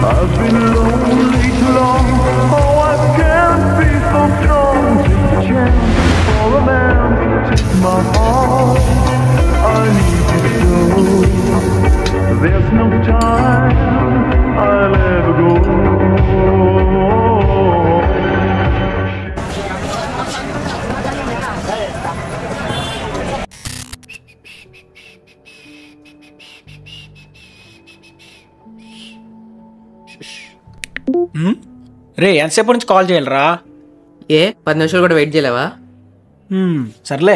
I've been lonely too long. Oh, I can't be so strong. Take a chance for a man. Take my heart. I need you so. There's no time. I'll ever go. రే ఎంతసేపు నుంచి call చేయాలరా? 10 నిమిషాలు కూడా wait చేయలేవా? సర్లే.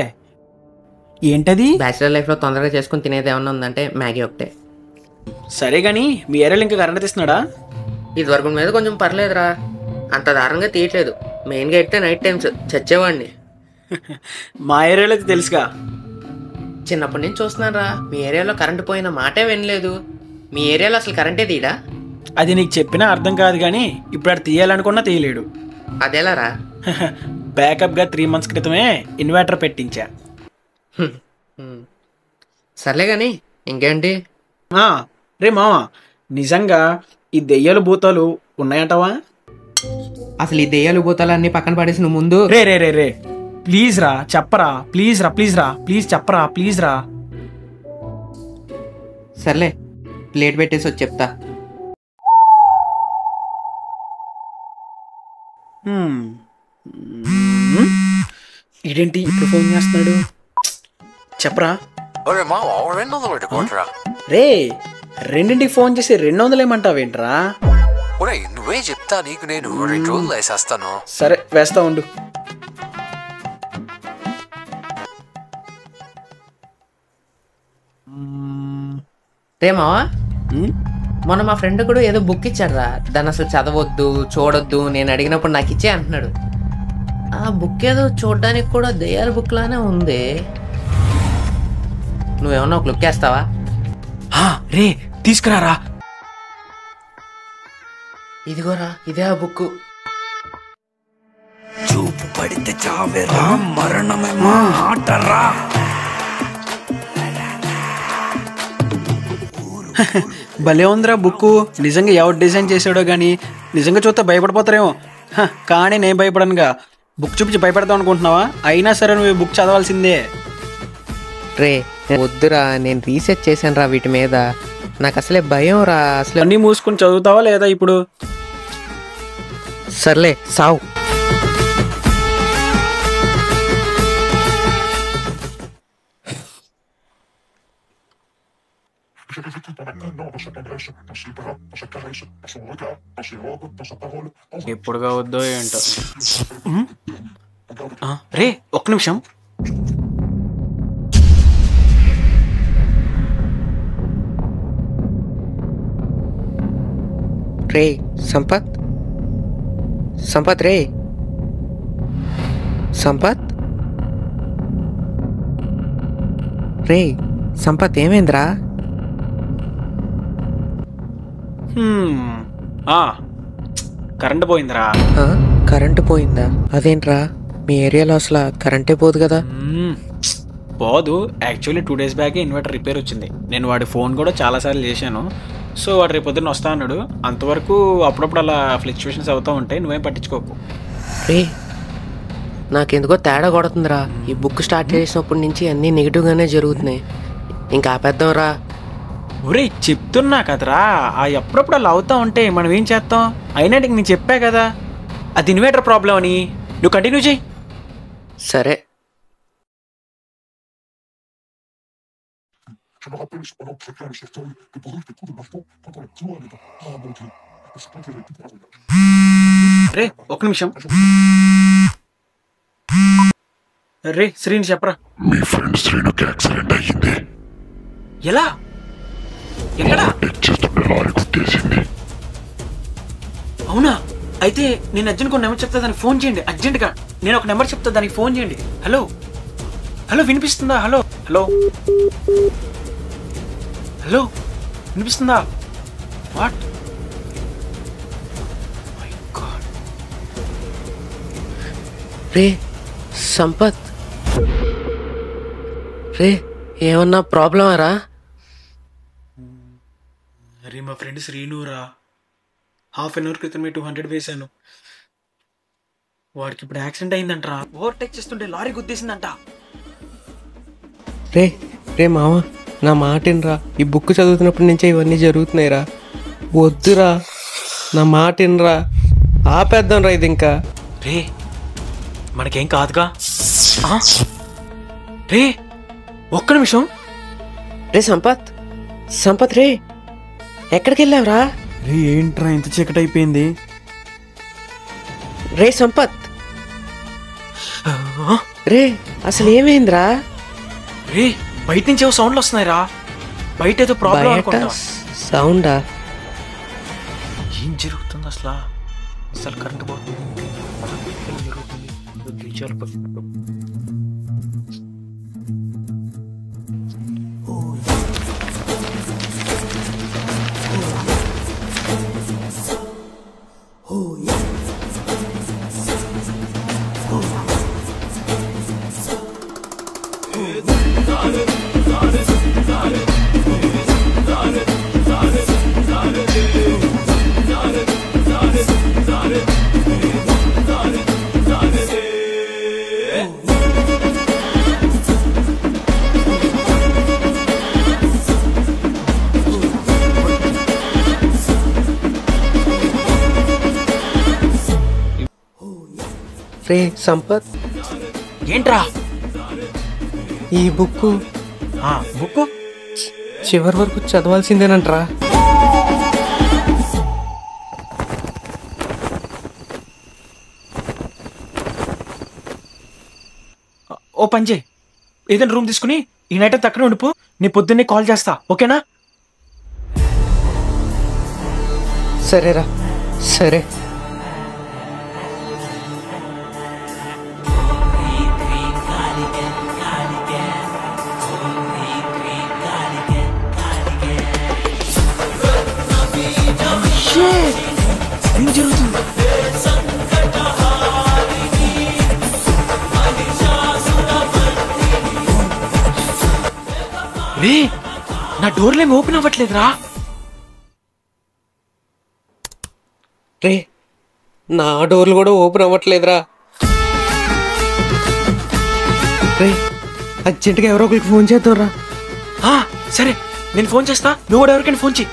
ఏంటది? Bachelor లైఫ్లో తొందరగా చేసుకుని తినేది ఏమన్నా ఉందంటే మ్యాగీ ఒకటే. సరే కానీ మీ ఏరియాలో ఇంకా కరెంట్ తీస్తున్నాడా? ఇది వరకు మీద కొంచెం పర్లేదురా, అంత దారుణంగా తీయట్లేదు. మెయిన్గా అయితే నైట్ టైమ్స్ చచ్చేవాడిని. మా ఏరియాలో అయితే తెలుసుగా. చిన్నప్పటి నుంచి చూస్తున్నాను రా, మీ ఏరియాలో కరెంటు పోయిన మాటే వినలేదు. మీ ఏరియాలో అసలు కరెంటే తీయడా? అది నీకు చెప్పినా అర్థం కాదు కానీ ఇప్పుడు అది తీయాలనుకున్నా తీయలేడు. అదేలా రా? బ్యాకప్గా 3 months క్రితమే ఇన్వర్టర్ పెట్టించా. సర్లే కానీ ఇంకేంటి? రే మామ, నిజంగా ఈ దెయ్యాలు భూతాలు ఉన్నాయంటావా? అసలు ఈ దెయ్యాలు భూతాలు అన్ని పక్కన పడేసి నువ్వు ముందు రే రే రే రే ప్లీజ్ రా చెప్పరా, ప్లీజ్ రా, ప్లీజ్ రా, ప్లీజ్ చెప్పరా, ప్లీజ్ రా. సర్లే ప్లేట్ పెట్టేసి వచ్చి చెప్తా. ఇదేంటి ఇప్పుడు ఫోన్ చేస్తున్నాడు? చెప్పరా. రే 2ంటికి ఫోన్ చేసి 200 ఏమంటావేంట్రా? నువ్వే చెప్తా, నీకు నేను 2 రోజులు వేసేస్తాను. సరే వేస్తా ఉండు. రే మావా, మొన్న మా ఫ్రెండ్ కూడా ఏదో బుక్ ఇచ్చాడురా, దాన్ని అసలు చదవద్దు చూడొద్దు, నేను అడిగినప్పుడు నాకు ఇచ్చే అంటున్నాడు. ఆ బుక్ ఏదో చూడడానికి కూడా దెయ్యాల బుక్ లానే ఉంది. నువ్వేమన్నా ఒక లుక్ వేస్తావా? రే తీసుకురారా. ఇదిగోరా, ఇదే ఆ బుక్. చూపు పడితే చావేరా, మరణమేమా ఆటరా. భలే ఉందిరా బుక్. నిజంగా ఎవరు డిజైన్ చేసాడో కానీ నిజంగా చూస్తే భయపడిపోతారేమో. కానీ నేను భయపడనుగా. బుక్ చూపించి భయపడతాం అనుకుంటున్నావా? అయినా సరే నువ్వు బుక్ చదవాల్సిందే. రే వద్దురా, నేను రీసెర్చ్ చేశాను రా వీటి మీద, నాకు అసలే భయం రా. అసలు అన్నీ మూసుకుని చదువుతావా లేదా ఇప్పుడు? సర్లే సావు. ఎప్పుడు కావద్దో ఏంటో. రే ఒక్క నిమిషం. రే సంపత్, సంపత్, రే సంపత్, రే సంపత్, ఏమైందిరా? కరెంట్ పోయిందిరా. కరెంటు పోయిందా? అదేంట్రా, మీ ఏరియాలో అసలు కరెంటే పోదు కదా? పోదు. Actually 2 days back inverter repair వచ్చింది. నేను వాడి ఫోన్ కూడా చాలాసార్లు చేశాను. సో వాడు రేపు పొద్దున్న వస్తా అన్నాడు. అంతవరకు అప్పుడప్పుడు అలా ఫ్లక్చువేషన్స్ అవుతూ ఉంటాయి, నువ్వేం పట్టించుకోకు. రే నాకెందుకో తేడా కొడుతుందిరా. ఈ బుక్ స్టార్ట్ చేసినప్పటి నుంచి అన్నీ నెగిటివ్గానే జరుగుతున్నాయి. ఇంకా ఆపేద్దాం రా. ఒరే చెప్తున్నా కదరా, ఎప్పుడప్పుడు అలా అవుతా ఉంటే మనం ఏం చేస్తాం? అయినా నేను చెప్పా కదా అది ఇన్వర్టర్ ప్రాబ్లం అని. నువ్వు కంటిన్యూ చేయి. సరే. రే ఒక్క నిమిషం. రే శ్రీని చెప్పరా. మీ ఫ్రెండ్ శ్రీనుకి యాక్సిడెంట్ అయ్యింది. ఎలా? ఎక్కడా? లారీ గుద్దేసింది. అవునా? అయితే నేను అర్జెంట్ ఒక నెంబర్ చెప్తా, దానికి ఫోన్ చేయండి అర్జెంట్గా. నేను ఒక నెంబర్ చెప్తా, దానికి ఫోన్ చేయండి. హలో హలో వినిపిస్తుందా? హలో హలో హలో వినిపిస్తుందా? వాట్? రే సంపత్, రే ఏమన్నా ప్రాబ్లమా రా? అరే మా ఫ్రెండ్ శ్రీనురా. హాఫ్ అన్ అవర్ క్రితమే 200 వేసాను. వాడికి ఇప్పుడు యాక్సిడెంట్ అయిందంటరా. ఓవర్టేక్ చేస్తుంటే లారీ గుద్దేసిందంట. రే రే మామ, నా మాటినరా. ఈ బుక్ చదువుతున్నప్పటి నుంచే ఇవన్నీ జరుగుతున్నాయిరా. వద్దురా, నా మాటినరా. ఆపేద్దాం రా ఇది ఇంకా. రే మనకేం కాదుగా. రే ఒక్క నిమిషం. రే సంపత్, సంపత్ రే, ఎక్కడికి వెళ్ళావురా? రే ఏంట్రా ఇంత చీకటి అయిపోయింది? రే సంపత్, రే అసలు ఏమైందిరా? రే బయట నుంచి ఏవో సౌండ్లు వస్తున్నాయిరా. బయట ఏదో ప్రాబ్లం అనుకుంటా. సౌండా? ఏం జరుగుతుంది అసలు? అసలు కరెంట్ పోతుంది. రే సంపత్, ఏంట్రా? ఈ బుక్ బుక్ చివరి వరకు చదవాల్సిందేనంట్రా. ఓ పని చేయి, ఏదైనా రూమ్ తీసుకుని ఈ నైట్ అంతా అక్కడే ఉండిపో. నీ పొద్దున్నే కాల్ చేస్తా, ఓకేనా? సరేరా, సరే. ఏం జరుగుతుంది? రే నా డోర్లేమి ఓపెన్ అవ్వట్లేదురా. రే నా డోర్లు కూడా ఓపెన్ అవ్వట్లేదురా. రే అర్జెంటుగా ఎవరో ఒకరికి ఫోన్ చేద్దాం రా. సరే నేను ఫోన్ చేస్తా, నువ్వు కూడా ఎవరికైనా ఫోన్ చేయి.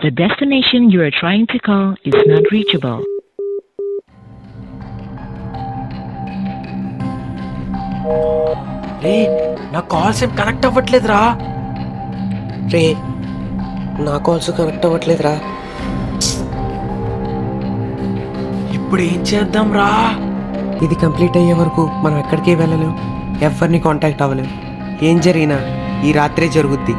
The destination you are trying to call is not reachable. రే నా కాల్స్ ఏం కనెక్ట్ అవ్వట్లేదురా. రే నా కాల్స్ కనెక్ట్ అవ్వట్లేదురా. ఇప్పుడు ఏం చేద్దాం రా? ఇది కంప్లీట్ అయ్యే వరకు మనం ఎక్కడికి వెళ్ళలేం, ఎవరిని కాంటాక్ట్ అవ్వలేం. ఏం జరిగినా ఈ రాత్రే జరుగుద్ది.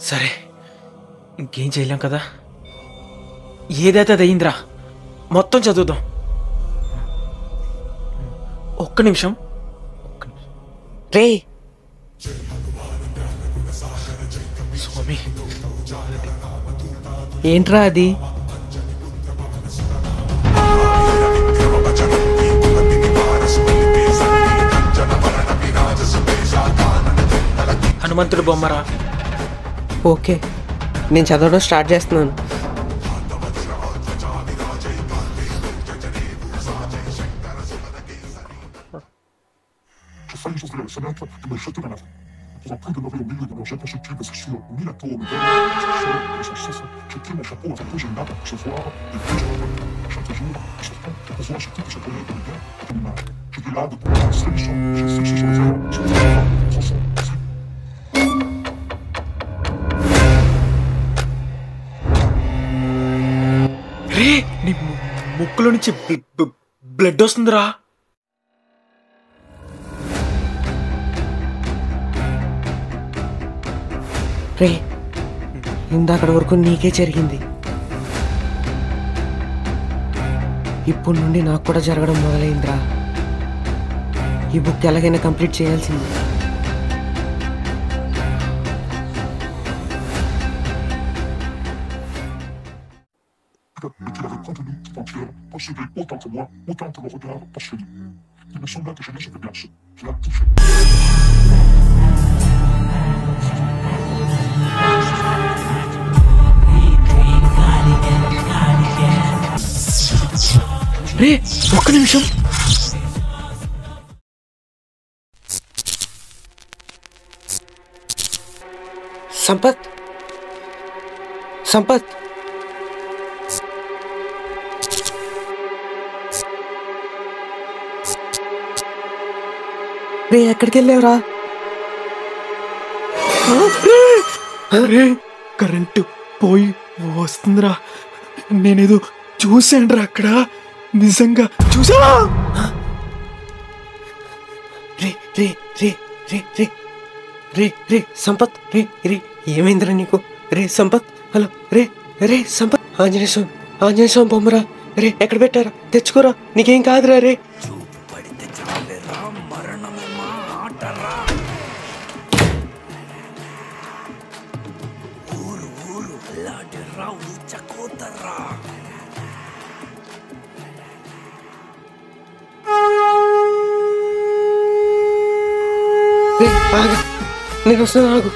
సరే ఇంకేం చేయలేం కదా. ఏదైతే అది అయిందిరా, మొత్తం చదువుదాం. ఒక్క నిమిషం. రే స్వామి, ఏంట్రా అది? హనుమంతుడు బొమ్మరా. ఓకే, నేను చదవడం స్టార్ట్ చేస్తున్నాను. రే నీ ముక్కులో నుంచి బ్లడ్ వస్తుందిరా. రే ఇందాకటి వరకు నీకే జరిగింది, ఇప్పుడు నుండి నాకు కూడా జరగడం మొదలైందిరా. ఈ బుక్ ఎలాగైనా కంప్లీట్ చేయాల్సింది. Mais qu'il avait contenu tout entière, possédé autant que moi, autant que le regard passionné. Il me sembla que je l'ai bien, je la touchais. రే ఒక్క నిమిషం. సంపత్ సంపత్ రే ఎక్కడికి వెళ్ళావురా? అరే కరెంటు పోయి వస్తుందిరా. నేనేదో చూశానురా అక్కడ, నిజంగా చూసా. రే రే రే రే రే రే రే సంపత్ రే రే ఏమైందిరా నీకు? రే సంపత్ హలో రే రే సంపత్ ఆంజనేయ స్వామి బొమ్మరా. రే ఎక్కడ పెట్టారా? తెచ్చుకోరా, నీకేం కాదురా. రే నేను వస్తాను, ఆగు.